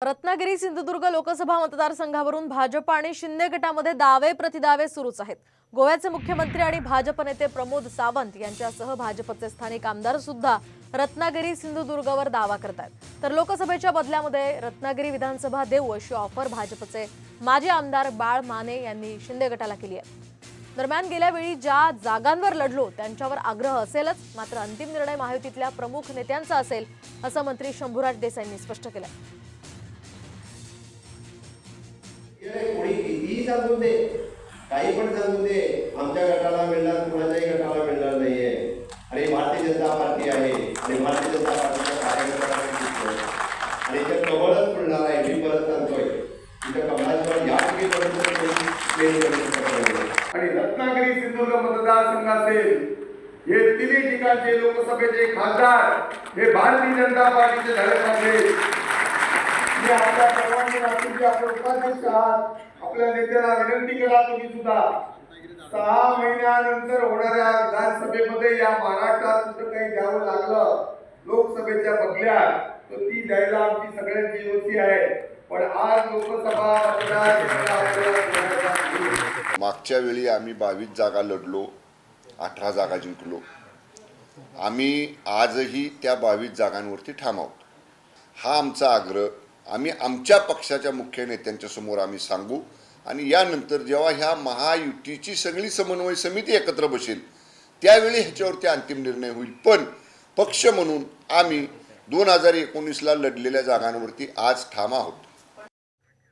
रत्नागिरी सिंधुदुर्ग लोकसभा मतदारसंघावरून भाजप आणि शिंदे गटामध्ये दावे प्रतिदावे सुरूच आहेत। गोव्याचे मुख्यमंत्री आणि भाजप नेते प्रमोद सावंत यांच्यासह भाजपचे स्थानिक आमदार सुद्धा रत्नागिरी सिंधुदुर्गवर दावा करतात। तर लोकसभेच्या बदल्यामध्ये रत्नागिरी विधानसभा देऊ अशी ऑफर भाजपचे माजी आमदार बाळ माने यांनी शिंदे गटाला केली आहे। दरम्यान गेल्या वेळी ज्या जागांवर लढलो त्यांच्यावर आग्रह असेलच, मात्र अंतिम निर्णय महायुतीतल्या प्रमुख नेत्यांचा असेल असं मंत्री शंभूराज देसाईंनी स्पष्ट केलं। कोणी कितीही सांगून दे, काही पण सांगून दे, आमच्या गटाला मिळणार, कुणाच्याही गटाला मिळणार नाहीये। आणि भारतीय जनता पार्टी आहे आणि भारतीय जनता पार्टीच्या कार्यकर्त्यांना आणि ते कमळच फुलणार आहे। मी परत सांगतोय, इथं कमळाशिवाय आणि रत्नागिरी सिंधुदुर्ग मतदारसंघातील हे तिन्ही ठिकाणचे लोकसभेचे खासदार हे भारतीय जनता पार्टीचे झाले पाहिजे। मी आपल्या सर्वांनी राष्ट्रीय आपले उपाध्यक्ष आहात, आपल्या नेत्याला विनंती करा तुम्ही सुद्धा 6 महिन्यानंतर होणाऱ्या विधानसभेमध्ये या महाराष्ट्रात जर काही द्यावं लागलं लोकसभेच्या बदल्यात तर ती द्यायला आमची सगळ्यांची योजना आहे। पण आज लोकसभा मागच्या वेळी आम्ही 22 जागा लढलो, 18 जागा जिंकलो। आम्ही आजही त्या 22 जागांवरती ठाम आहोत। हा आमचा आग्रह आम्ही आमच्या पक्षाच्या मुख्य नेत्यांच्या समोर आम्ही सांगू आणि यानंतर जेव्हा ह्या महायुतीची सगळी समन्वय समिती एकत्र बसेल त्यावेळी ह्याच्यावरती अंतिम निर्णय होईल। पण पक्ष म्हणून आम्ही 2019ला लढलेल्या जागांवरती आज ठाम आहोत।